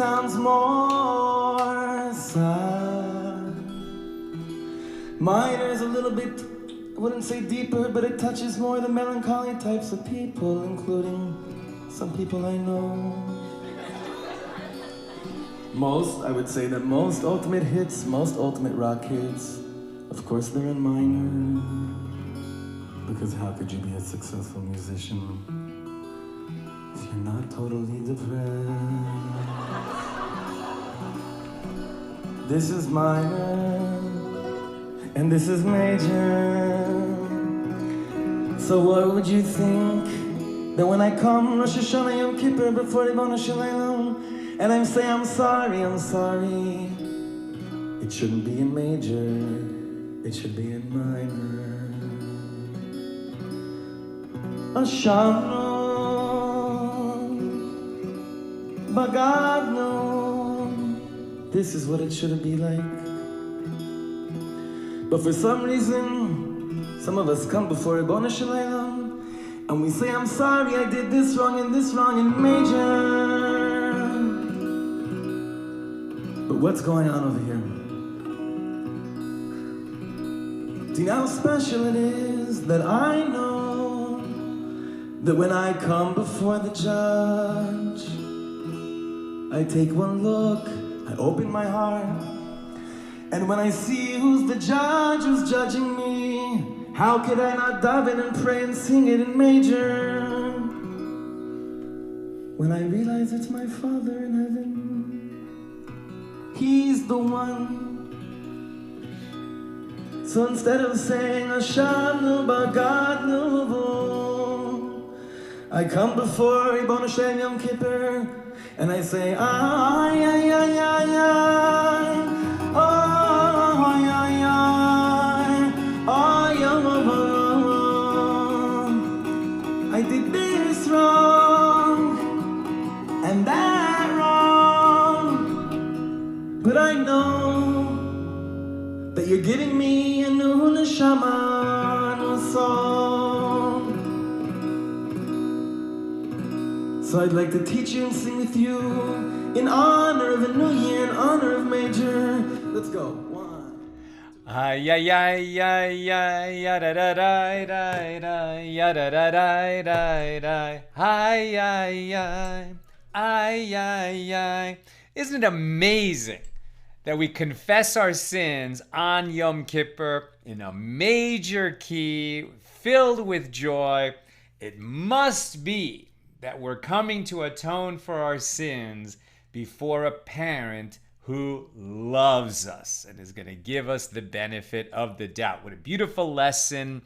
sounds more sad. Mine is a little bit, I wouldn't say deeper, but it touches more the melancholy types of people, including some people I know. I would say that most ultimate hits, most ultimate rock hits, of course they're in minor. Because how could you be a successful musician if you're not totally depressed? This is minor, and this is major. So what would you think that when I come Rosh Hashanah Yom Kippur before Ribono Shel Olam, and I say I'm sorry, it shouldn't be in major, it should be in minor. Ashamnu, Bagadnu. This is what it should be like. But for some reason, some of us come before Ribono Shel Olam, and we say, I'm sorry, I did this wrong in major. But what's going on over here? Do you know how special it is that I know that when I come before the judge, I take one look, I open my heart, and when I see who's the judge who's judging me, how could I not daven and pray and sing it in major? When I realize it's my Father in heaven, He's the one. So instead of saying Hashamnu Bagadnu, I come before Ribono Shel Yom Kippur and I say ay ay ay ay ay, ay ay ay, ay. I did this wrong and that wrong, but I know that you're giving me a new neshama, new song. So I'd like to teach you and sing with you in honor of a new year, in honor of major. Let's go. One. Ay ay ay ay ay ya da da da da da ya da da da da da. Ay ay ay ay ay ay. Isn't it amazing that we confess our sins on Yom Kippur in a major key, filled with joy? It must be that we're coming to atone for our sins before a parent who loves us and is going to give us the benefit of the doubt. What a beautiful lesson,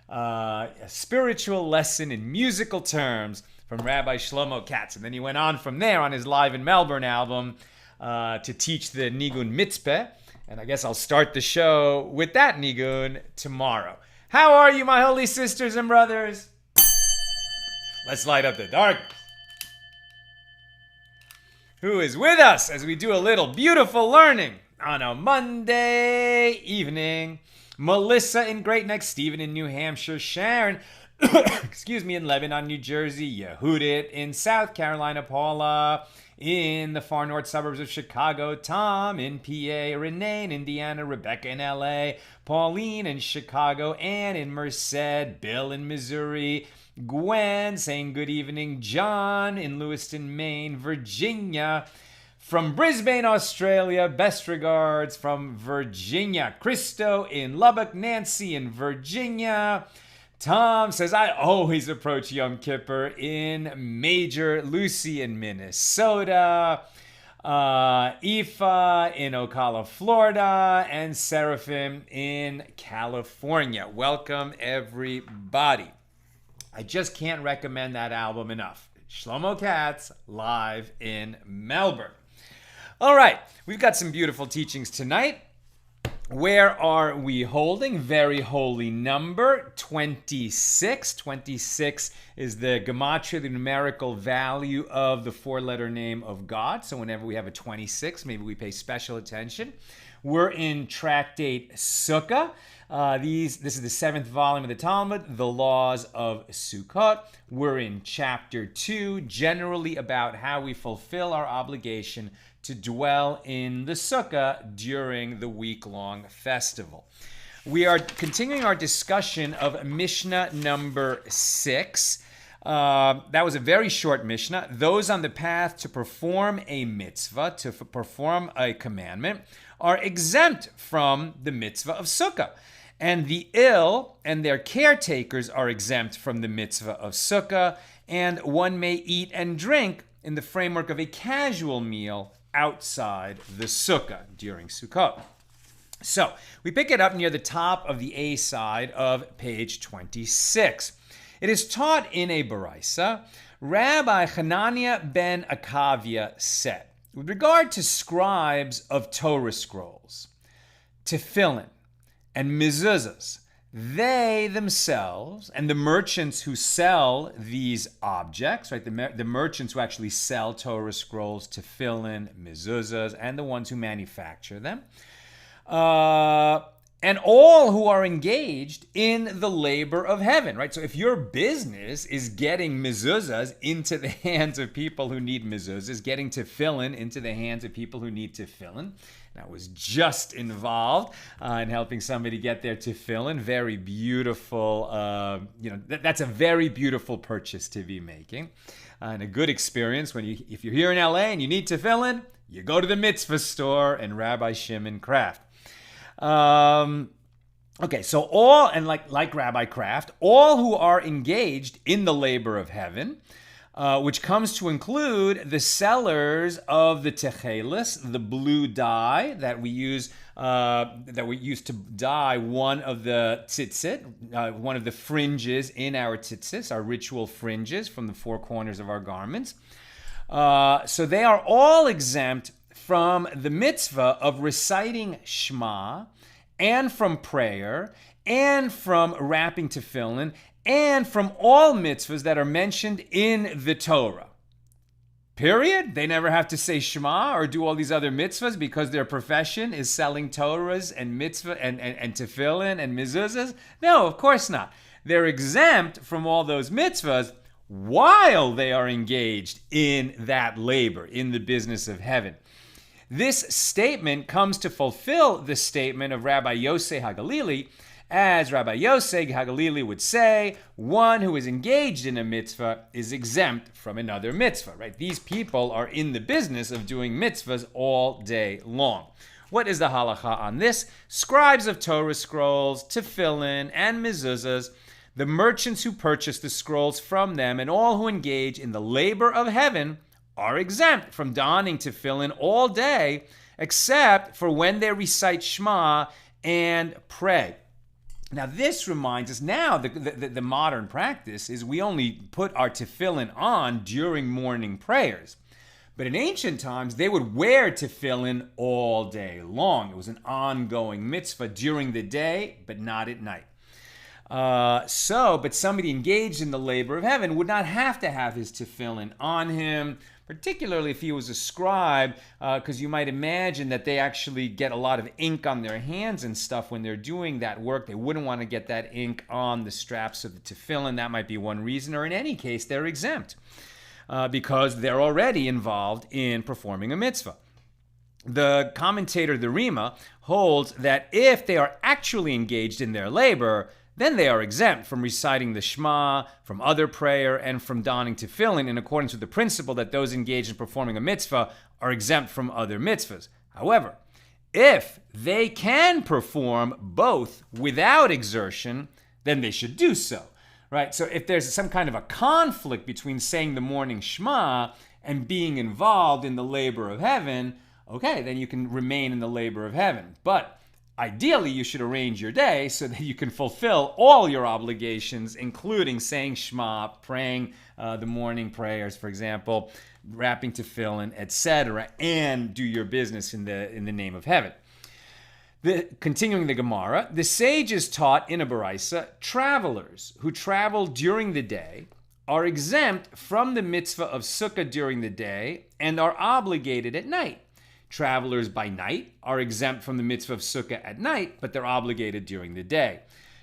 a spiritual lesson in musical terms from Rabbi Shlomo Katz. And then he went on from there on his Live in Melbourne album to teach the Nigun Mitzpeh. And I guess I'll start the show with that Nigun tomorrow. How are you, my holy sisters and brothers? Let's light up the darkness. Who is with us as we do a little beautiful learning on a Monday evening? Melissa in Great Neck, Stephen in New Hampshire, Sharon, in Lebanon, New Jersey, Yehudit in South Carolina, Paula in the far north suburbs of Chicago, Tom in PA, Renee in Indiana, Rebecca in LA, Pauline in Chicago, Ann in Merced, Bill in Missouri, Gwen saying good evening, John in Lewiston, Maine, Virginia, from Brisbane, Australia, best regards from Virginia, Christo in Lubbock, Nancy in Virginia, Tom says, I always approach Yom Kippur in major, Lucy in Minnesota, Aoife in Ocala, Florida, and Seraphim in California. Welcome, everybody. I just can't recommend that album enough. Shlomo Katz, live in Melbourne. All right, we've got some beautiful teachings tonight. Where are we holding? Very holy number, 26. 26 is the gematria, the numerical value of the four-letter name of God. So whenever we have a 26, maybe we pay special attention. We're in Tractate Sukkah. This is the 7th volume of the Talmud, The Laws of Sukkot. We're in chapter 2, generally about how we fulfill our obligation to dwell in the Sukkah during the week-long festival. We are continuing our discussion of Mishna number 6. That was a very short Mishnah. Those on the path to perform a mitzvah, to perform a commandment, are exempt from the mitzvah of Sukkah. And the ill and their caretakers are exempt from the mitzvah of Sukkah, and one may eat and drink in the framework of a casual meal outside the Sukkah during Sukkot. So, we pick it up near the top of the A side of page 26. It is taught in a Baraisa. Rabbi Hananiah ben Akavia said, with regard to scribes of Torah scrolls, tefillin, and mezuzahs, they themselves and the merchants who sell these objects, right? The merchants who actually sell Torah scrolls, tefillin, mezuzahs, and the ones who manufacture them, and all who are engaged in the labor of heaven, right? So if your business is getting mezuzahs into the hands of people who need mezuzahs, getting tefillin into the hands of people who need tefillin, and I was just involved in helping somebody get their tefillin. Very beautiful, that's a very beautiful purchase to be making. And a good experience if you're here in LA and you need tefillin, you go to the mitzvah store and Rabbi Shimon Kraft. Okay, so all, and like Rabbi Kraft, all who are engaged in the labor of heaven, which comes to include the sellers of the techelis, the blue dye that we use to dye one of the tzitzit, one of the fringes in our tzitzis, our ritual fringes from the four corners of our garments. So they are all exempt from the mitzvah of reciting Shema, and from prayer, and from wrapping tefillin, and from all mitzvahs that are mentioned in the Torah. Period. They never have to say Shema or do all these other mitzvahs because their profession is selling Torahs and mitzvah and tefillin and mezuzahs. No, of course not. They're exempt from all those mitzvahs while they are engaged in that labor, in the business of heaven. This statement comes to fulfill the statement of Rabbi Yosei HaGalili. As Rabbi Yosei HaGalili would say, one who is engaged in a mitzvah is exempt from another mitzvah, right? These people are in the business of doing mitzvahs all day long. What is the halacha on this? Scribes of Torah scrolls, tefillin, and mezuzahs, the merchants who purchase the scrolls from them, and all who engage in the labor of heaven are exempt from donning tefillin all day, except for when they recite Shema and pray. Now, this reminds us now, the modern practice is we only put our tefillin on during morning prayers. But in ancient times, they would wear tefillin all day long. It was an ongoing mitzvah during the day, but not at night. But somebody engaged in the labor of heaven would not have to have his tefillin on him, particularly if he was a scribe, because you might imagine that they actually get a lot of ink on their hands and stuff when they're doing that work. They wouldn't want to get that ink on the straps of the tefillin. That might be one reason, or in any case, they're exempt because they're already involved in performing a mitzvah. The commentator, the Rima, holds that if they are actually engaged in their labor, then they are exempt from reciting the Shema, from other prayer, and from donning tefillin, in accordance with the principle that those engaged in performing a mitzvah are exempt from other mitzvahs. However, if they can perform both without exertion, then they should do so, right? So if there's some kind of a conflict between saying the morning Shema and being involved in the labor of heaven, okay, then you can remain in the labor of heaven. But ideally, you should arrange your day so that you can fulfill all your obligations, including saying Shema, praying the morning prayers, for example, wrapping tefillin, etc., and do your business in the name of heaven. Continuing the Gemara, the sages taught in a Baraisa, travelers who travel during the day are exempt from the mitzvah of Sukkah during the day and are obligated at night Travelers by night are exempt from the mitzvah of sukkah at night, but they're obligated during the day.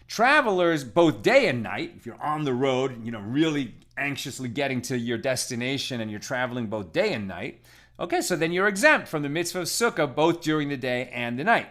Travelers both day and night, if you're on the road, really anxiously getting to your destination and you're traveling both day and night, okay, so then you're exempt from the mitzvah of sukkah both during the day and the night.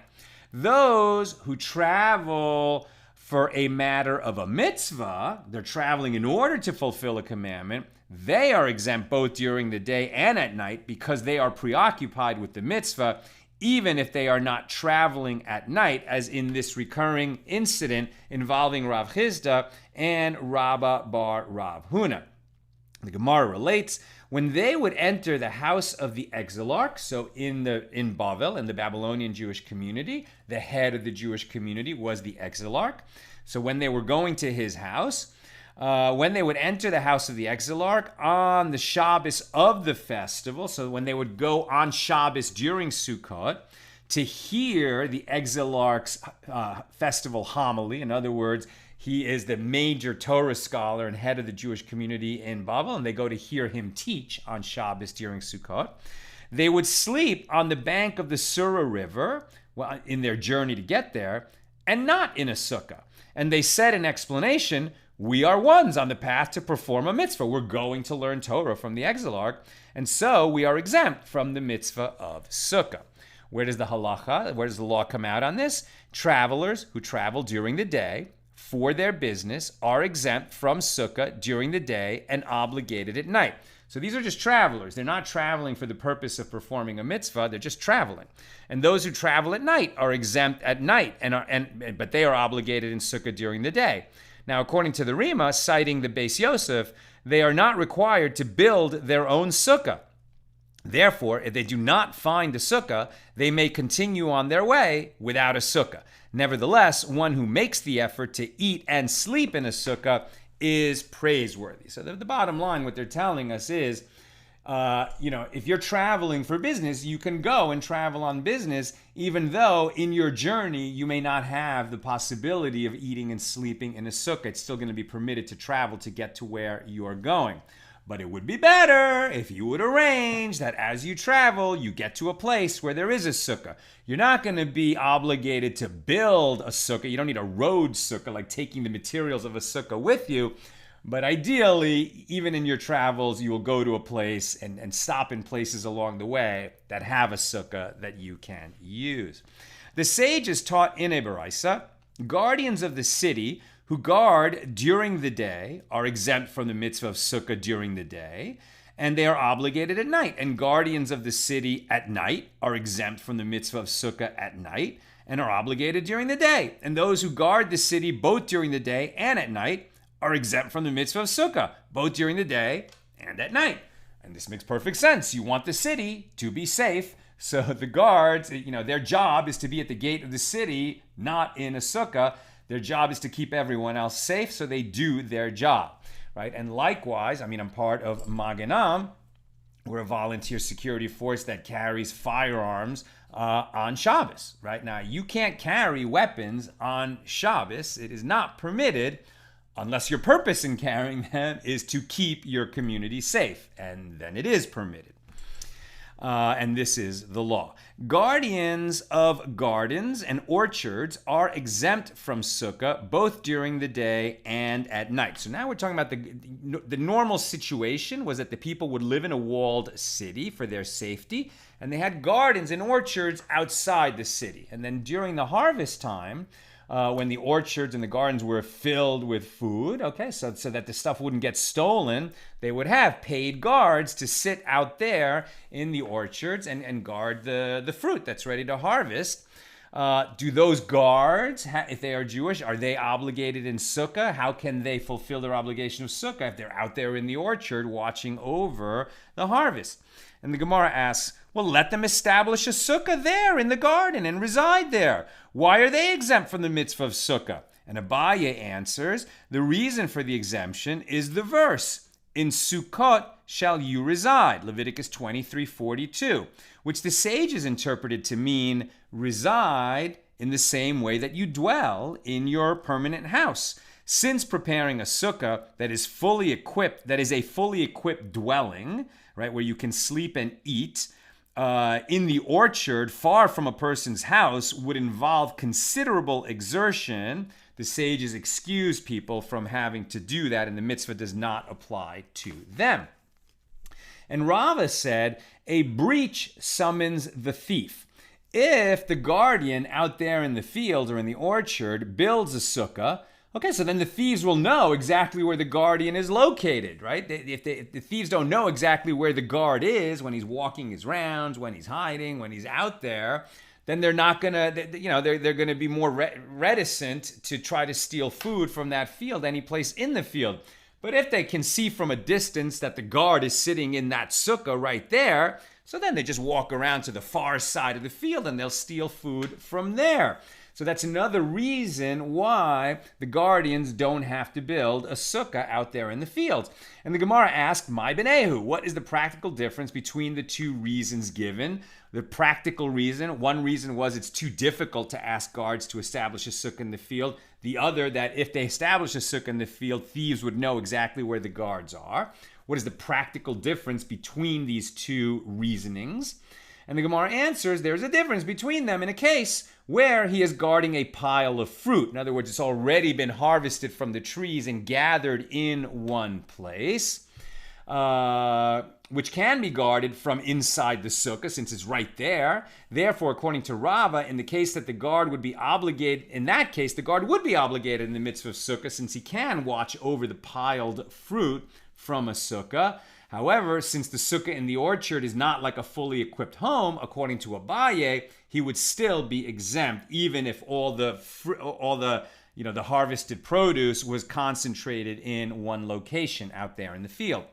Those who travel for a matter of a mitzvah, they're traveling in order to fulfill a commandment, they are exempt both during the day and at night because they are preoccupied with the mitzvah, even if they are not traveling at night, as in this recurring incident involving Rav Chizda and Rabba bar Rav Huna. The Gemara relates, when they would enter the house of the exilarch, so in Bavel, in the Babylonian Jewish community, the head of the Jewish community was the exilarch. So when they were going to his house, when they would enter the house of the exilarch on the Shabbos of the festival, so when they would go on Shabbos during Sukkot to hear the exilarch's festival homily, in other words, he is the major Torah scholar and head of the Jewish community in Babel, and they go to hear him teach on Shabbos during Sukkot. They would sleep on the bank of the Sura River in their journey to get there, and not in a sukkah. And they said in explanation, we are ones on the path to perform a mitzvah. We're going to learn Torah from the exilarch, and so we are exempt from the mitzvah of sukkah. Where does the halacha, where does the law come out on this? Travelers who travel during the day for their business are exempt from sukkah during the day and obligated at night. So these are just travelers. They're not traveling for the purpose of performing a mitzvah. They're just traveling. And those who travel at night are exempt at night, but they are obligated in sukkah during the day. Now, according to the Rima, citing the Beis Yosef, they are not required to build their own sukkah. Therefore, if they do not find a sukkah, they may continue on their way without a sukkah. Nevertheless, one who makes the effort to eat and sleep in a sukkah is praiseworthy. So the bottom line, what they're telling us is, if you're traveling for business, you can go and travel on business, even though in your journey you may not have the possibility of eating and sleeping in a sukkah. It's still going to be permitted to travel to get to where you're going. But it would be better if you would arrange that as you travel, you get to a place where there is a sukkah. You're not going to be obligated to build a sukkah. You don't need a road sukkah, like taking the materials of a sukkah with you. But ideally, even in your travels, you will go to a place and stop in places along the way that have a sukkah that you can use. The sages taught in a baraisa, guardians of the city who guard during the day are exempt from the mitzvah of sukkah during the day, and they are obligated at night. And guardians of the city at night are exempt from the mitzvah of sukkah at night and are obligated during the day. And those who guard the city both during the day and at night are exempt from the mitzvah of sukkah, both during the day and at night. And this makes perfect sense. You want the city to be safe, so the guards, their job is to be at the gate of the city, not in a sukkah. Their job is to keep everyone else safe, so they do their job, right? And likewise, I'm part of Magenam. We're a volunteer security force that carries firearms on Shabbos, right? Now, you can't carry weapons on Shabbos. It is not permitted unless your purpose in carrying them is to keep your community safe, and then it is permitted. And this is the law. Guardians of gardens and orchards are exempt from sukkah both during the day and at night. So now we're talking about the normal situation was that the people would live in a walled city for their safety, and they had gardens and orchards outside the city. And then during the harvest time, when the orchards and the gardens were filled with food, so that the stuff wouldn't get stolen, they would have paid guards to sit out there in the orchards and guard the fruit that's ready to harvest. Do those guards, if they are Jewish, are they obligated in sukkah? How can they fulfill their obligation of sukkah if they're out there in the orchard watching over the harvest? And the Gemara asks, well, let them establish a sukkah there in the garden and reside there. Why are they exempt from the mitzvah of sukkah? And Abaye answers, the reason for the exemption is the verse, in Sukkot shall you reside, Leviticus 23:42, which the sages interpreted to mean reside in the same way that you dwell in your permanent house. Since preparing a sukkah that is fully equipped, that is a fully equipped dwelling, right, where you can sleep and eat, in the orchard, far from a person's house, would involve considerable exertion. The sages excuse people from having to do that, and the mitzvah does not apply to them. And Rava said, a breach summons the thief. If the guardian out there in the field or in the orchard builds a sukkah, okay, so then the thieves will know exactly where the guardian is located, right? If the thieves don't know exactly where the guard is when he's walking his rounds, when he's hiding, when he's out there, then they're not gonna, they're gonna be more reticent to try to steal food from that field, any place in the field. But if they can see from a distance that the guard is sitting in that sukkah right there, so then they just walk around to the far side of the field and they'll steal food from there. So that's another reason why the guardians don't have to build a sukkah out there in the fields. And the Gemara asked, "My Benehu, what is the practical difference between the two reasons given?" The practical reason, one reason was it's too difficult to ask guards to establish a sukkah in the field. The other, that if they establish a sukkah in the field, thieves would know exactly where the guards are. What is the practical difference between these two reasonings? And the Gemara answers, there's a difference between them in a case where he is guarding a pile of fruit. In other words, it's already been harvested from the trees and gathered in one place, which can be guarded from inside the sukkah since it's right there. Therefore, according to Rava, in the case that the guard would be obligated, in that case, the guard would be obligated in the mitzvah of sukkah since he can watch over the piled fruit from a sukkah. However, since the sukkah in the orchard is not like a fully equipped home, according to Abaye, he would still be exempt, even if all the harvested produce was concentrated in one location out there in the field.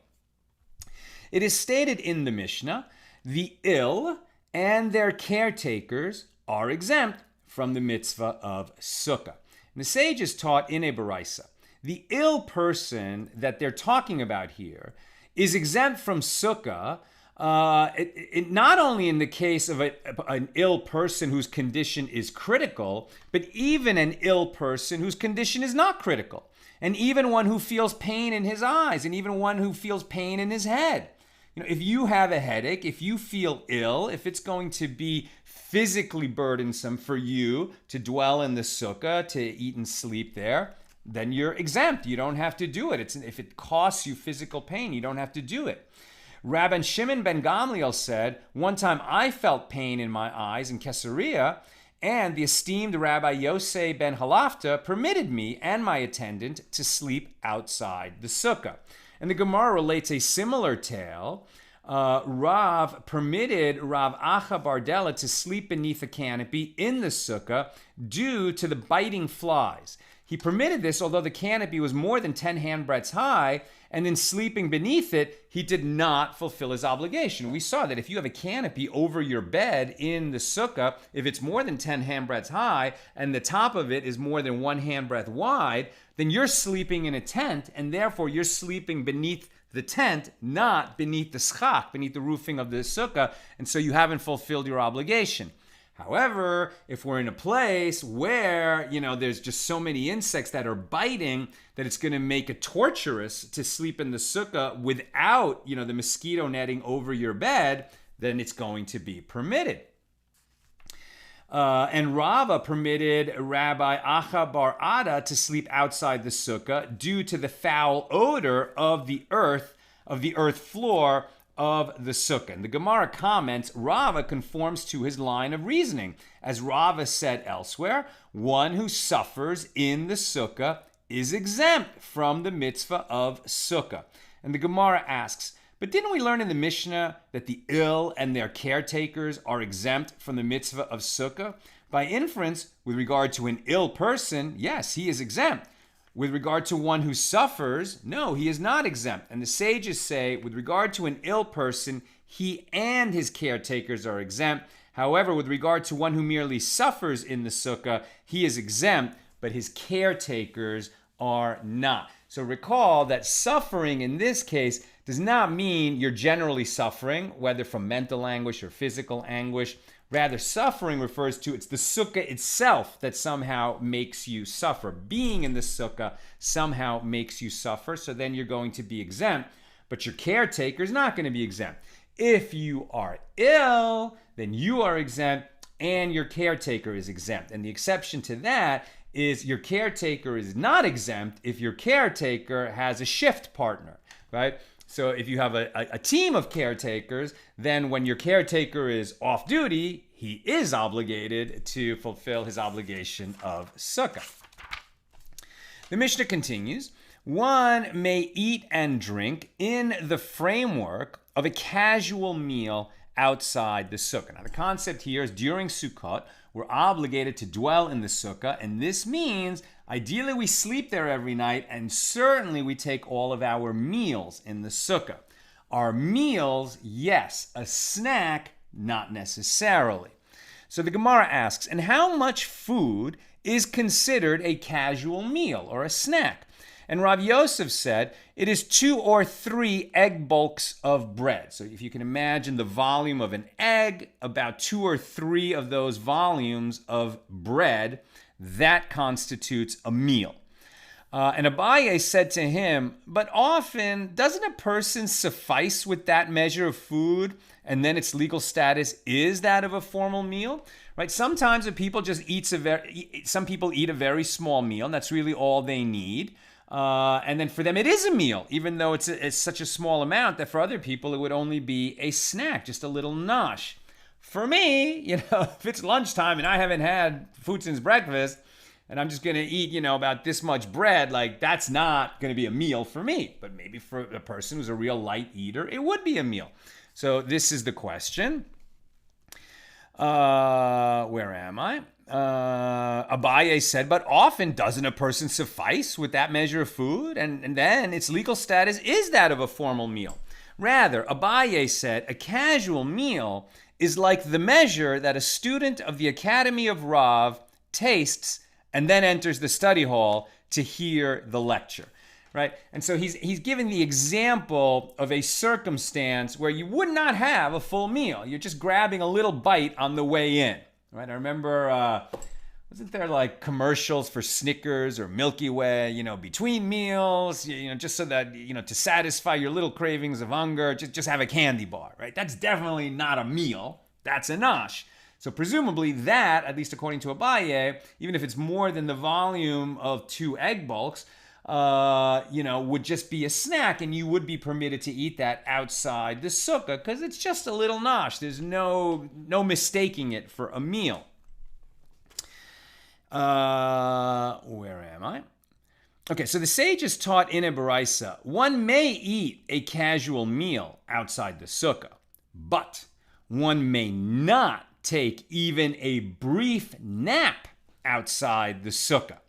It is stated in the Mishnah, the ill and their caretakers are exempt from the mitzvah of sukkah. And the sages taught in a baraisa, the ill person that they're talking about here is exempt from sukkah, not only in the case of an ill person whose condition is critical, but even an ill person whose condition is not critical, and even one who feels pain in his eyes, and even one who feels pain in his head. If you have a headache, if you feel ill, if it's going to be physically burdensome for you to dwell in the sukkah, to eat and sleep there, then you're exempt. You don't have to do it. If it costs you physical pain, you don't have to do it. Rabban Shimon ben Gamliel said, one time I felt pain in my eyes in Caesarea, and the esteemed Rabbi Yosei ben Halafta permitted me and my attendant to sleep outside the sukkah. And the Gemara relates a similar tale. Rav permitted Rav Acha Bardella to sleep beneath a canopy in the sukkah due to the biting flies. He permitted this, although the canopy was more than 10 handbreadths high, and in sleeping beneath it, he did not fulfill his obligation. We saw that if you have a canopy over your bed in the sukkah, if it's more than 10 handbreadths high, and the top of it is more than 1 handbreadth wide, then you're sleeping in a tent, and therefore you're sleeping beneath the tent, not beneath the schach, beneath the roofing of the sukkah, and so you haven't fulfilled your obligation. However, if we're in a place where, there's just so many insects that are biting that it's going to make it torturous to sleep in the sukkah without, the mosquito netting over your bed, then it's going to be permitted. And Rava permitted Rabbi Acha Bar Ada to sleep outside the sukkah due to the foul odor of the earth floor of the sukkah. And the Gemara comments, Rava conforms to his line of reasoning. As Rava said elsewhere, one who suffers in the sukkah is exempt from the mitzvah of sukkah. And the Gemara asks, but didn't we learn in the Mishnah that the ill and their caretakers are exempt from the mitzvah of sukkah? By inference, with regard to an ill person, yes, he is exempt. With regard to one who suffers, no, he is not exempt. And the sages say, with regard to an ill person, he and his caretakers are exempt. However, with regard to one who merely suffers in the sukkah, he is exempt, but his caretakers are not. So recall that suffering in this case does not mean you're generally suffering, whether from mental anguish or physical anguish. Rather, suffering refers to it's the sukkah itself that somehow makes you suffer. Being in the sukkah somehow makes you suffer, so then you're going to be exempt, but your caretaker is not going to be exempt. If you are ill, then you are exempt and your caretaker is exempt. And the exception to that is your caretaker is not exempt if your caretaker has a shift partner, right? So if you have a team of caretakers, then when your caretaker is off duty, he is obligated to fulfill his obligation of Sukkah. The Mishnah continues, one may eat and drink in the framework of a casual meal outside the Sukkah. Now the concept here is during Sukkot, we're obligated to dwell in the Sukkah, and this means ideally we sleep there every night, and certainly we take all of our meals in the Sukkah. Our meals, yes. A snack, not necessarily. So the Gemara asks, and how much food is considered a casual meal or a snack? And Rav Yosef said, it is 2 or 3 egg bulks of bread. So if you can imagine the volume of an egg, about 2 or 3 of those volumes of bread, that constitutes a meal. And Abaye said to him, but often doesn't a person suffice with that measure of food and then its legal status is that of a formal meal? Right? Sometimes people just some people eat a very small meal and that's really all they need. And then for them it is a meal, even though it's such a small amount that for other people it would only be a snack, just a little nosh. For me, if it's lunchtime and I haven't had food since breakfast, and I'm just going to eat, about this much bread, like that's not going to be a meal for me. But maybe for a person who's a real light eater, it would be a meal. So this is the question. Where am I? Abaye said, but often doesn't a person suffice with that measure of food? And then its legal status is that of a formal meal. Rather, Abaye said, a casual meal is like the measure that a student of the Academy of Rav tastes and then enters the study hall to hear the lecture, right? And so he's given the example of a circumstance where you would not have a full meal. You're just grabbing a little bite on the way in, right? I remember, wasn't there like commercials for Snickers or Milky Way, between meals, just so that, to satisfy your little cravings of hunger, just have a candy bar, right? That's definitely not a meal. That's a nosh. So presumably that, at least according to Abaye, even if it's more than the volume of 2 egg bulks, would just be a snack, and you would be permitted to eat that outside the sukkah because it's just a little nosh. There's no mistaking it for a meal. Where am I? Okay, so the sages taught in a baraisa, one may eat a casual meal outside the sukkah, but one may not take even a brief nap outside the sukkah.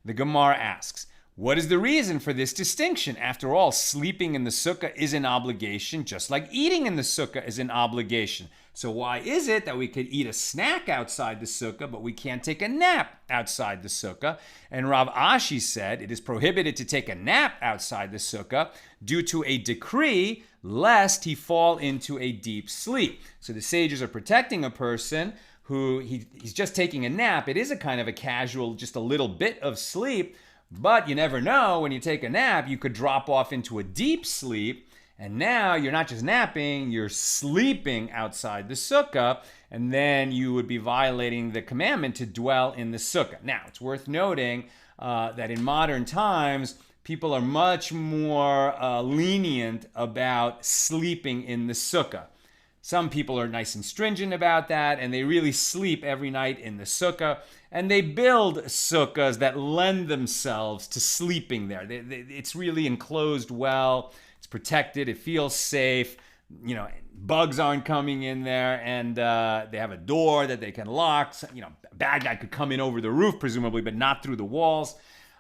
The Gemara asks, what is the reason for this distinction? After all, sleeping in the sukkah is an obligation, just like eating in the sukkah is an obligation. So why is it that we could eat a snack outside the sukkah, but we can't take a nap outside the sukkah? And Rav Ashi said it is prohibited to take a nap outside the sukkah due to a decree lest he fall into a deep sleep. So the sages are protecting a person who he's just taking a nap. It is a kind of a casual, just a little bit of sleep, but you never know, when you take a nap, you could drop off into a deep sleep, and now you're not just napping, you're sleeping outside the sukkah, and then you would be violating the commandment to dwell in the sukkah. Now, it's worth noting that in modern times, people are much more lenient about sleeping in the sukkah. Some people are nice and stringent about that, and they really sleep every night in the sukkah, and they build sukkahs that lend themselves to sleeping there. It's really enclosed well, it's protected, it feels safe, bugs aren't coming in there, and they have a door that they can lock. So, a bad guy could come in over the roof, presumably, but not through the walls.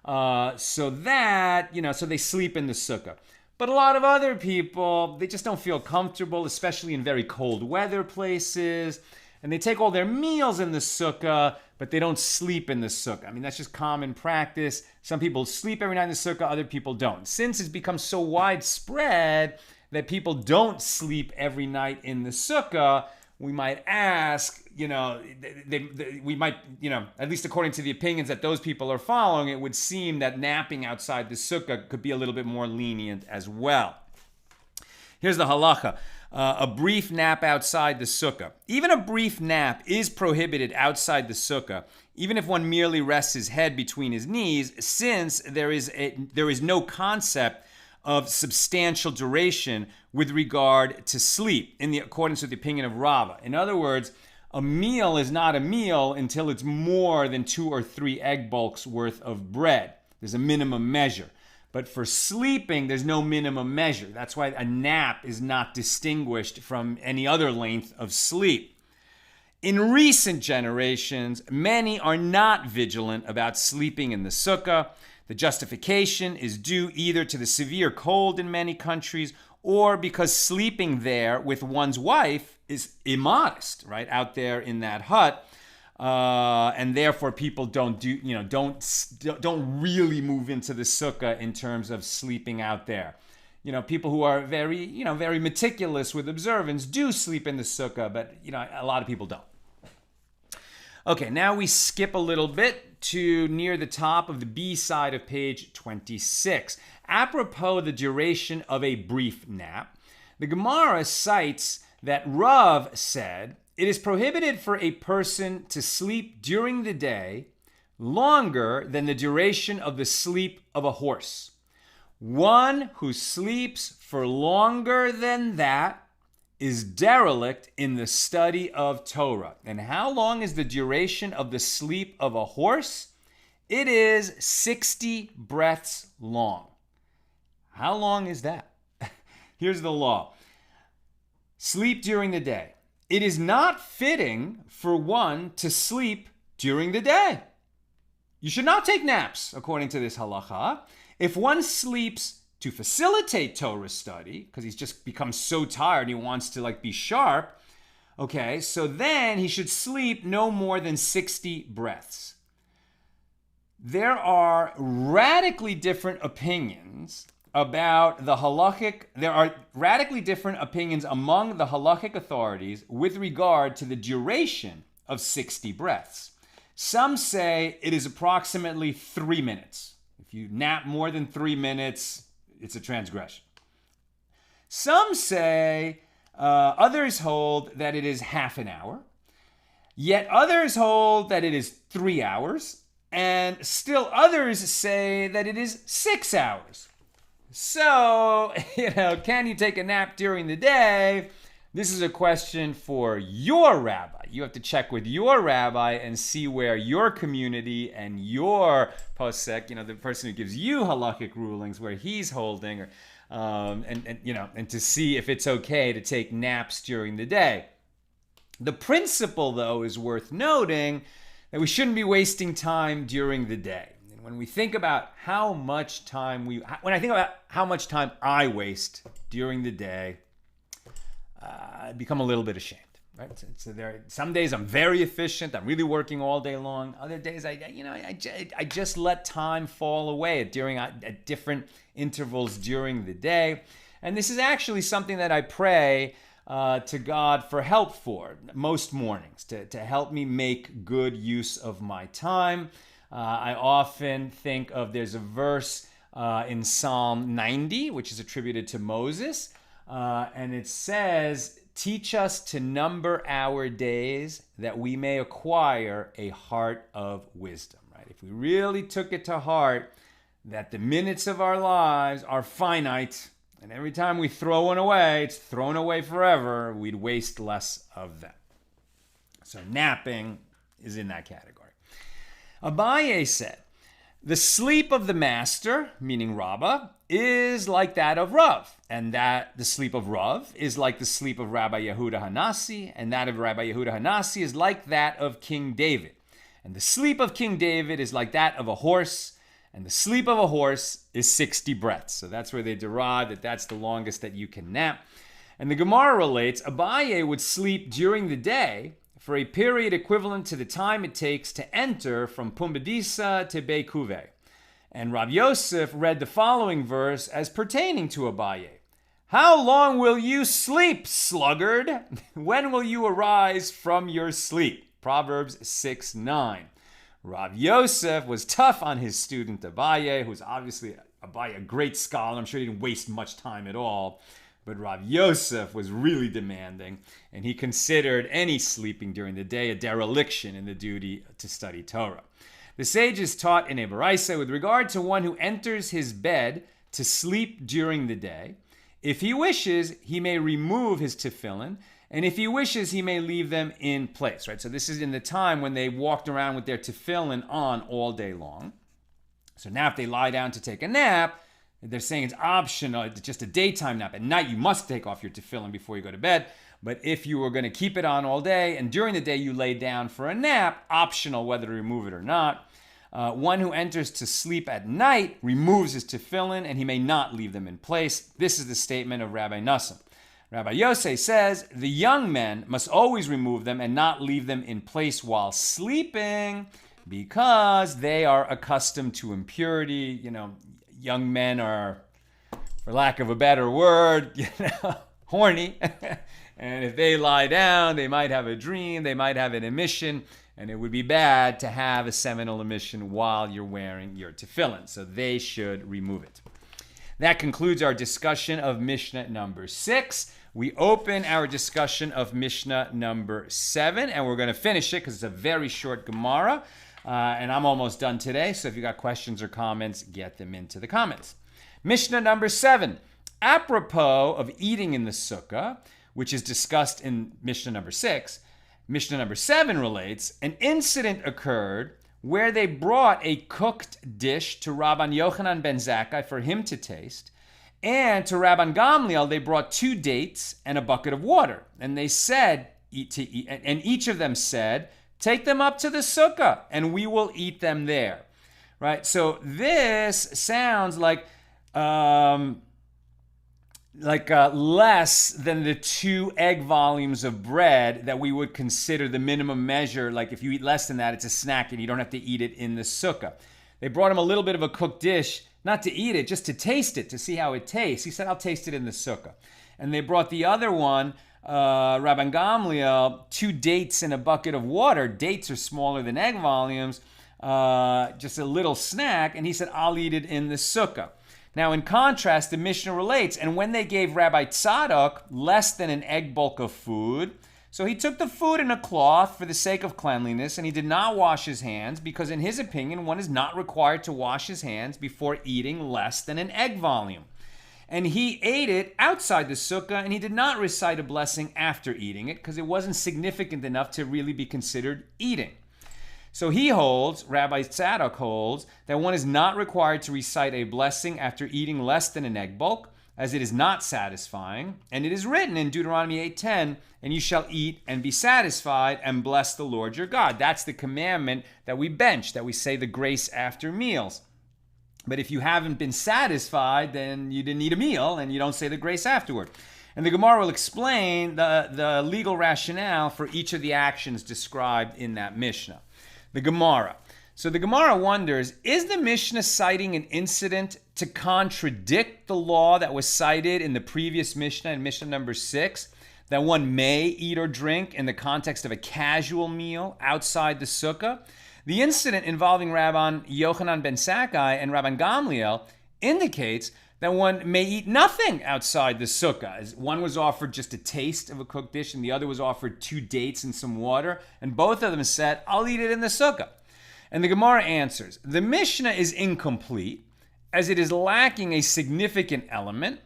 So they sleep in the sukkah. But a lot of other people, they just don't feel comfortable, especially in very cold weather places. And they take all their meals in the sukkah, but they don't sleep in the sukkah. I mean, that's just common practice. Some people sleep every night in the sukkah, other people don't. Since it's become so widespread that people don't sleep every night in the sukkah, we might ask, we might, at least according to the opinions that those people are following, it would seem that napping outside the sukkah could be a little bit more lenient as well. Here's the halacha. a brief nap outside the sukkah. Even a brief nap is prohibited outside the sukkah, even if one merely rests his head between his knees, since there is no concept of substantial duration with regard to sleep, in accordance with the opinion of Rava. In other words, a meal is not a meal until it's more than 2 or 3 egg bulks worth of bread. There's a minimum measure. But for sleeping, there's no minimum measure. That's why a nap is not distinguished from any other length of sleep. In recent generations, many are not vigilant about sleeping in the sukkah. The justification is due either to the severe cold in many countries or because sleeping there with one's wife is immodest, right, out there in that hut. And therefore, people don't really move into the sukkah in terms of sleeping out there. People who are very meticulous with observance do sleep in the sukkah, but a lot of people don't. Okay, now we skip a little bit to near the top of the B side of page 26. Apropos the duration of a brief nap, the Gemara cites that Rav said, "It is prohibited for a person to sleep during the day longer than the duration of the sleep of a horse. One who sleeps for longer than that is derelict in the study of Torah." And how long is the duration of the sleep of a horse? It is 60 breaths long. How long is that? Here's the law. Sleep during the day. It is not fitting for one to sleep during the day. You should not take naps, according to this halacha. If one sleeps to facilitate Torah study, because he's just become so tired and he wants to be sharp, okay, so then he should sleep no more than 60 breaths. There are radically different opinions about the halachic. There are radically different opinions among the halachic authorities with regard to the duration of 60 breaths. Some say it is approximately 3 minutes. If you nap more than 3 minutes, it's a transgression. Some say, others hold that it is half an hour. Yet others hold that it is 3 hours. And still others say that it is 6 hours. So, can you take a nap during the day? This is a question for your rabbi. You have to check with your rabbi and see where your community and your posek, the person who gives you halakhic rulings, where he's holding, and to see if it's okay to take naps during the day. The principle, though, is worth noting that we shouldn't be wasting time during the day. And when we think about how much time when I think about how much time I waste during the day, I become a little bit ashamed, right? So some days I'm very efficient. I'm really working all day long. Other days, I just let time fall away at different intervals during the day. And this is actually something that I pray to God for help for most mornings, to help me make good use of my time. I often think there's a verse in Psalm 90, which is attributed to Moses, and it says, "Teach us to number our days that we may acquire a heart of wisdom." Right? If we really took it to heart that the minutes of our lives are finite, and every time we throw one away, it's thrown away forever, we'd waste less of them. So napping is in that category. Abaye said, "The sleep of the master," meaning Rabbah, "is like that of Rav, and that the sleep of Rav is like the sleep of Rabbi Yehuda Hanasi, and that of Rabbi Yehuda Hanasi is like that of King David. And the sleep of King David is like that of a horse, and the sleep of a horse is 60 breaths. So that's where they derive that that's the longest that you can nap. And the Gemara relates, Abaye would sleep during the day for a period equivalent to the time it takes to enter from Pumbedisa to Beikuve. And Rav Yosef read the following verse as pertaining to Abaye. "How long will you sleep, sluggard? When will you arise from your sleep?" Proverbs 6:9. Rav Yosef was tough on his student Abaye, who's obviously a great scholar. I'm sure he didn't waste much time at all. But Rav Yosef was really demanding, and he considered any sleeping during the day a dereliction in the duty to study Torah. The sages taught in a Baraisa with regard to one who enters his bed to sleep during the day. If he wishes, he may remove his tefillin, and if he wishes, he may leave them in place, right? So this is in the time when they walked around with their tefillin on all day long. So now if they lie down to take a nap, they're saying it's optional, it's just a daytime nap. At night, you must take off your tefillin before you go to bed. But if you were going to keep it on all day, and during the day you lay down for a nap, optional whether to remove it or not. One who enters to sleep at night removes his tefillin, and he may not leave them in place. This is the statement of Rabbi Nassim. Rabbi Yosef says, the young men must always remove them and not leave them in place while sleeping because they are accustomed to impurity. You know, young men are, for lack of a better word, horny. And if they lie down, they might have a dream, they might have an emission, and it would be bad to have a seminal emission while you're wearing your tefillin. So they should remove it. That concludes our discussion of Mishnah number 6. We open our discussion of Mishnah number 7, and we're going to finish it because it's a very short Gemara, and I'm almost done today. So if you got questions or comments, get them into the comments. Mishnah number 7. Apropos of eating in the Sukkah, which is discussed in Mishnah number 6, Mishnah number 7 relates, an incident occurred where they brought a cooked dish to Rabban Yochanan ben Zakkai for him to taste, and to Rabban Gamliel they brought 2 dates and a bucket of water. And they said, and each of them said, take them up to the Sukkah, and we will eat them there. Right? So this sounds like less than the 2 egg volumes of bread that we would consider the minimum measure. Like if you eat less than that, it's a snack and you don't have to eat it in the Sukkah. They brought him a little bit of a cooked dish, not to eat it, just to taste it, to see how it tastes. He said, I'll taste it in the Sukkah. And they brought the other one, Rabban Gamliel, 2 dates and a bucket of water. Dates are smaller than egg volumes, just a little snack. And he said, I'll eat it in the Sukkah. Now, in contrast, the Mishnah relates, and when they gave Rabbi Tzadok less than an egg bulk of food, so he took the food in a cloth for the sake of cleanliness, and he did not wash his hands, because in his opinion, one is not required to wash his hands before eating less than an egg volume. And he ate it outside the sukkah, and he did not recite a blessing after eating it, because it wasn't significant enough to really be considered eating. So he holds, Rabbi Tzadok holds, that one is not required to recite a blessing after eating less than an egg bulk, as it is not satisfying. And it is written in Deuteronomy 8:10, and you shall eat and be satisfied and bless the Lord your God. That's the commandment that we bench, that we say the grace after meals. But if you haven't been satisfied, then you didn't eat a meal and you don't say the grace afterward. And the Gemara will explain the legal rationale for each of the actions described in that Mishnah. The Gemara. So the Gemara wonders, is the Mishnah citing an incident to contradict the law that was cited in the previous Mishnah, in Mishnah number 6, that one may eat or drink in the context of a casual meal outside the sukkah? The incident involving Rabban Yochanan ben Zakkai and Rabban Gamliel indicates that one may eat nothing outside the sukkah. As one was offered just a taste of a cooked dish, and the other was offered 2 dates and some water, and both of them said, I'll eat it in the sukkah. And the Gemara answers, the Mishnah is incomplete, as it is lacking a significant element,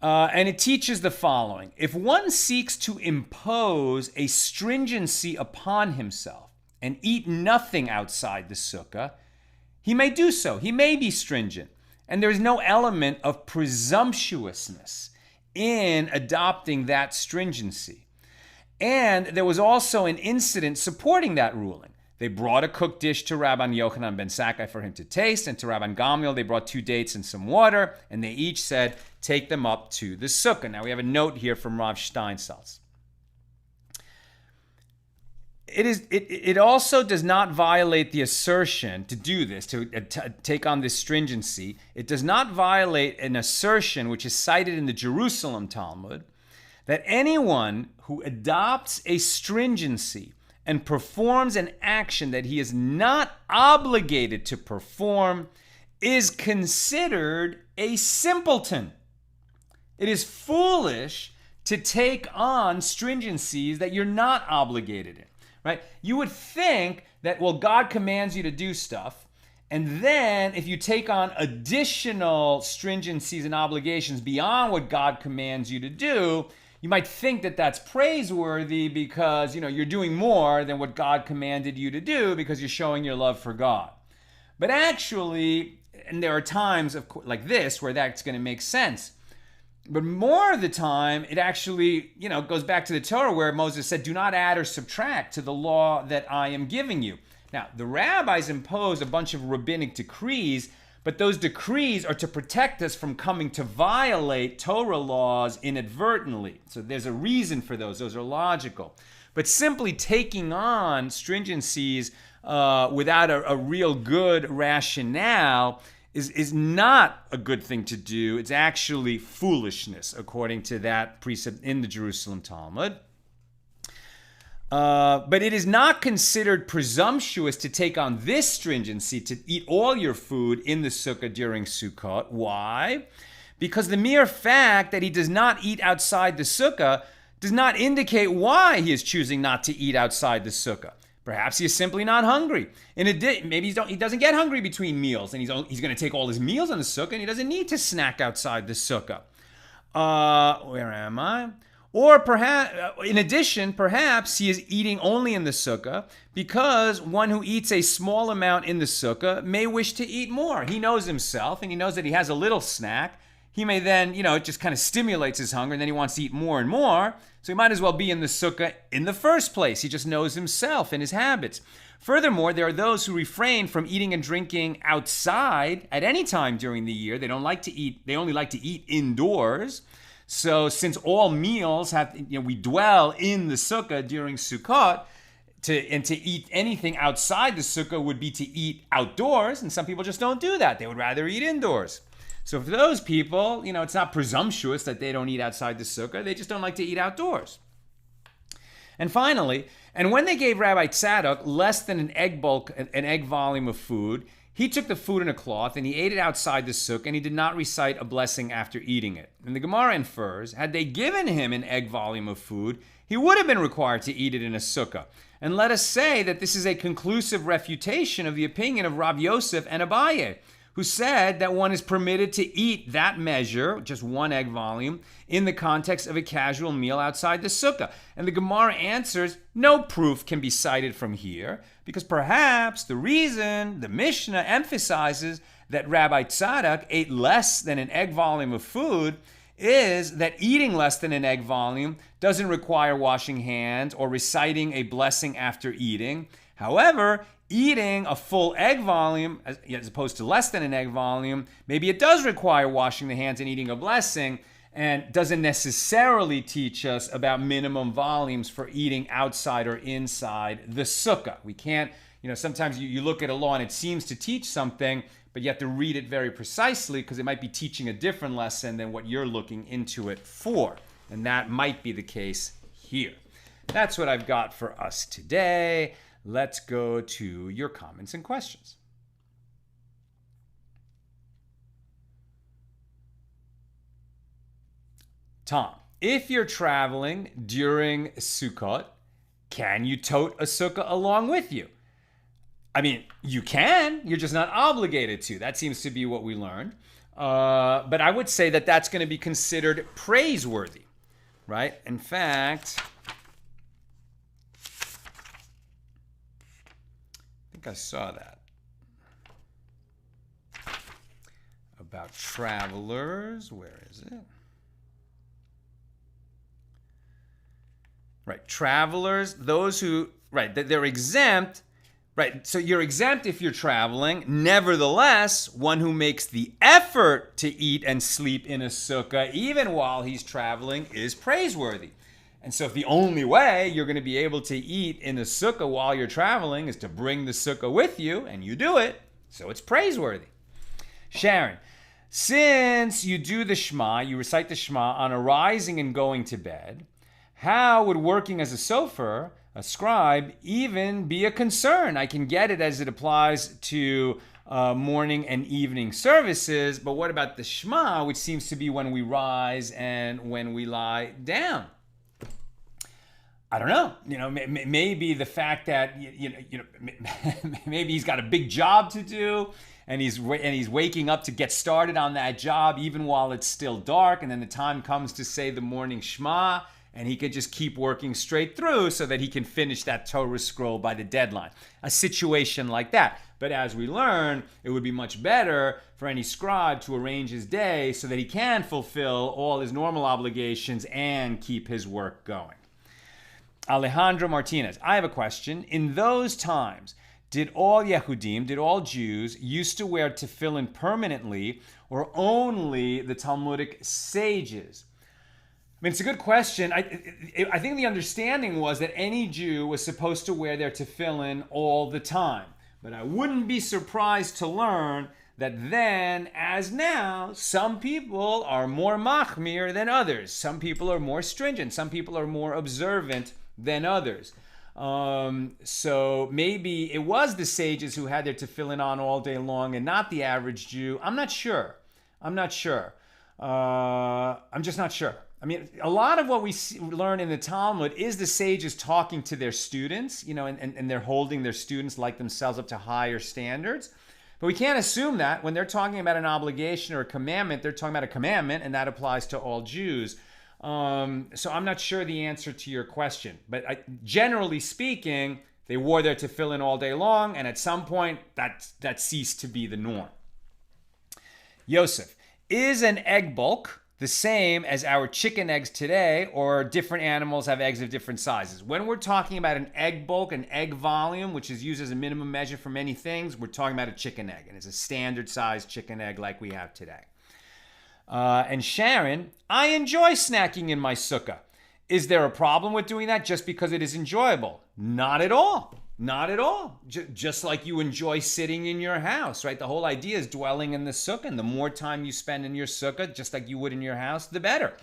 and it teaches the following. If one seeks to impose a stringency upon himself and eat nothing outside the sukkah, he may do so. He may be stringent. And there is no element of presumptuousness in adopting that stringency. And there was also an incident supporting that ruling. They brought a cooked dish to Rabban Yochanan ben Zakkai for him to taste, and to Rabban Gamliel they brought 2 dates and some water, and they each said, take them up to the sukkah. Now we have a note here from Rav Steinsaltz. It also does not violate the assertion to do this, to take on this stringency. It does not violate an assertion which is cited in the Jerusalem Talmud that anyone who adopts a stringency and performs an action that he is not obligated to perform is considered a simpleton. It is foolish to take on stringencies that you're not obligated in, right? You would think that, well, God commands you to do stuff, and then if you take on additional stringencies and obligations beyond what God commands you to do, you might think that that's praiseworthy because, you're doing more than what God commanded you to do because you're showing your love for God. But actually, and there are times like this where that's going to make sense. But more of the time, it actually, goes back to the Torah where Moses said, do not add or subtract to the law that I am giving you. Now, the rabbis impose a bunch of rabbinic decrees, but those decrees are to protect us from coming to violate Torah laws inadvertently. So there's a reason for those. Those are logical. But simply taking on stringencies without a real good rationale is not a good thing to do. It's actually foolishness, according to that precept in the Jerusalem Talmud. But it is not considered presumptuous to take on this stringency to eat all your food in the Sukkah during Sukkot. Why? Because the mere fact that he does not eat outside the Sukkah does not indicate why he is choosing not to eat outside the Sukkah. Perhaps he is simply not hungry. Maybe he doesn't get hungry between meals, and he's going to take all his meals on the Sukkah, and he doesn't need to snack outside the Sukkah. Where am I? Or perhaps, in addition, perhaps he is eating only in the Sukkah because one who eats a small amount in the Sukkah may wish to eat more. He knows himself, and he knows that he has a little snack. He may then, it just kind of stimulates his hunger, and then he wants to eat more and more. So he might as well be in the Sukkah in the first place. He just knows himself and his habits. Furthermore, there are those who refrain from eating and drinking outside at any time during the year. They don't like to eat. They only like to eat indoors. So since all meals we dwell in the Sukkah during Sukkot, to eat anything outside the Sukkah would be to eat outdoors, and some people just don't do that. They would rather eat indoors. So for those people, it's not presumptuous that they don't eat outside the Sukkah. They just don't like to eat outdoors. And finally, and when they gave Rabbi Tzadok less than an egg volume of food, he took the food in a cloth and he ate it outside the Sukkah, and he did not recite a blessing after eating it. And the Gemara infers, had they given him an egg volume of food, he would have been required to eat it in a Sukkah. And let us say that this is a conclusive refutation of the opinion of Rav Yosef and Abaye, who said that one is permitted to eat that measure, just one egg volume, in the context of a casual meal outside the Sukkah. And the Gemara answers, no proof can be cited from here, because perhaps the reason the Mishna emphasizes that Rabbi Tzadok ate less than an egg volume of food is that eating less than an egg volume doesn't require washing hands or reciting a blessing after eating. However, eating a full egg volume, as opposed to less than an egg volume, maybe it does require washing the hands and eating a blessing, and doesn't necessarily teach us about minimum volumes for eating outside or inside the Sukkah. We can't, sometimes you look at a law and it seems to teach something, but you have to read it very precisely because it might be teaching a different lesson than what you're looking into it for. And that might be the case here. That's what I've got for us today. Let's go to your comments and questions. Tom, if you're traveling during Sukkot, can you tote a sukkah along with you? I mean, you can. You're just not obligated to. That seems to be what we learned. But I would say that that's going to be considered praiseworthy, right? In fact, I saw that about travelers. Where is it? Right, travelers, those who, right, they're exempt. Right, so you're exempt if you're traveling. Nevertheless, one who makes the effort to eat and sleep in a sukkah, even while he's traveling, is praiseworthy. And so if the only way you're going to be able to eat in a sukkah while you're traveling is to bring the sukkah with you, and you do it, so it's praiseworthy. Sharon, since you do the Shema, you recite the Shema on arising and going to bed, how would working as a sofer, a scribe, even be a concern? I can get it as it applies to morning and evening services. But what about the Shema, which seems to be when we rise and when we lie down? I don't know. Maybe the fact that maybe he's got a big job to do, and he's waking up to get started on that job even while it's still dark, and then the time comes to say the morning Shema, and he could just keep working straight through so that he can finish that Torah scroll by the deadline. A situation like that. But as we learn, it would be much better for any scribe to arrange his day so that he can fulfill all his normal obligations and keep his work going. Alejandro Martinez, I have a question. In those times, did all Yehudim, did all Jews used to wear tefillin permanently, or only the Talmudic sages? I mean, it's a good question. I think the understanding was that any Jew was supposed to wear their tefillin all the time. But I wouldn't be surprised to learn that then, as now, some people are more machmir than others. Some people are more stringent. Some people are more observant than others. So maybe it was the sages who had their tefillin on all day long and not the average Jew. I'm not sure. I'm just not sure. I mean, a lot of what we learn in the Talmud is the sages talking to their students, and they're holding their students like themselves up to higher standards. But we can't assume that when they're talking about an obligation or a commandment, they're talking about a commandment, and that applies to all Jews. So I'm not sure the answer to your question. But generally speaking, they wore their tefillin all day long, and at some point, that ceased to be the norm. Yosef, is an egg bulk the same as our chicken eggs today, or different animals have eggs of different sizes? When we're talking about an egg bulk, an egg volume, which is used as a minimum measure for many things, we're talking about a chicken egg, and it's a standard size chicken egg like we have today. And Sharon, I enjoy snacking in my sukkah. Is there a problem with doing that just because it is enjoyable? Not at all. Not at all. Just like you enjoy sitting in your house, right? The whole idea is dwelling in the sukkah, and the more time you spend in your sukkah, just like you would in your house, the better.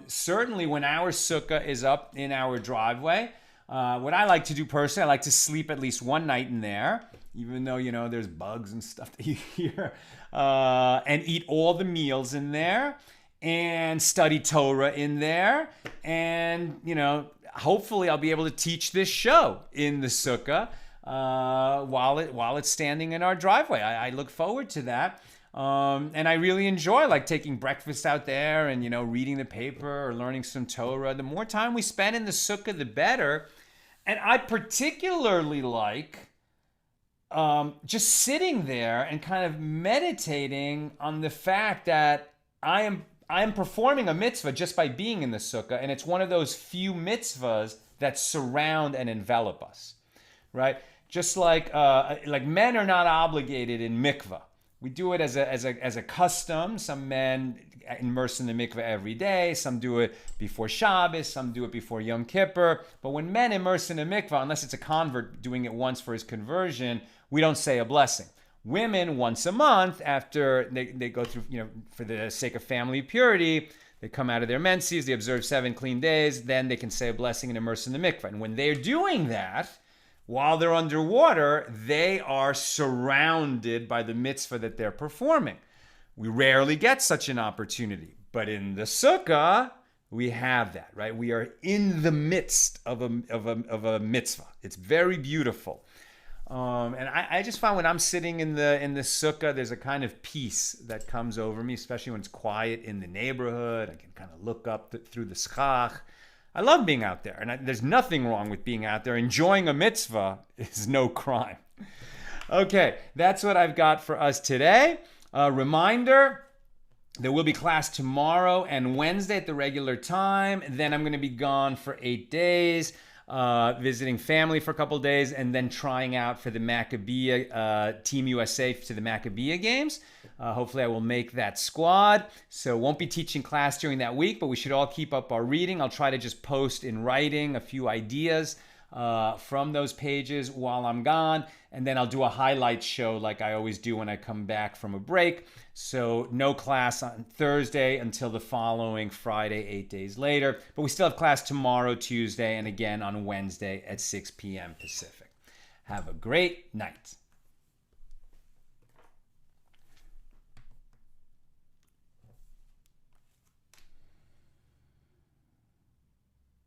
Certainly when our sukkah is up in our driveway, what I like to do personally, I like to sleep at least one night in there, even though, there's bugs and stuff that you hear, and eat all the meals in there, and study Torah in there, and, hopefully I'll be able to teach this show in the sukkah while it's standing in our driveway. I look forward to that. And I really enjoy taking breakfast out there and, reading the paper or learning some Torah. The more time we spend in the sukkah, the better. And I particularly like just sitting there and kind of meditating on the fact that I am performing a mitzvah just by being in the sukkah, and it's one of those few mitzvahs that surround and envelop us, right? Just like men are not obligated in mikvah. We do it as a custom. Some men immerse in the mikvah every day. Some do it before Shabbos. Some do it before Yom Kippur. But when men immerse in a mikvah, unless it's a convert doing it once for his conversion, we don't say a blessing. Women, once a month, after they go through, for the sake of family purity, they come out of their menses, they observe 7 clean days, then they can say a blessing and immerse in the mikvah. And when they're doing that, while they're underwater, they are surrounded by the mitzvah that they're performing. We rarely get such an opportunity. But in the sukkah, we have that, right? We are in the midst of a mitzvah. It's very beautiful. And I just find when I'm sitting in the sukkah, there's a kind of peace that comes over me, especially when it's quiet in the neighborhood. I can kind of look up through the schach. I love being out there, and there's nothing wrong with being out there. Enjoying a mitzvah is no crime. Okay, that's what I've got for us today. A reminder, there will be class tomorrow and Wednesday at the regular time. Then I'm going to be gone for 8 days. Visiting family for a couple days, and then trying out for the Maccabiah Team USA to the Maccabiah games. Hopefully I will make that squad. So won't be teaching class during that week, but we should all keep up our reading. I'll try to just post in writing a few ideas from those pages while I'm gone, and then I'll do a highlight show like I always do when I come back from a break. So no class on Thursday until the following Friday, 8 days later. But we still have class tomorrow, Tuesday, and again on Wednesday at 6 p.m. Pacific. Have a great night.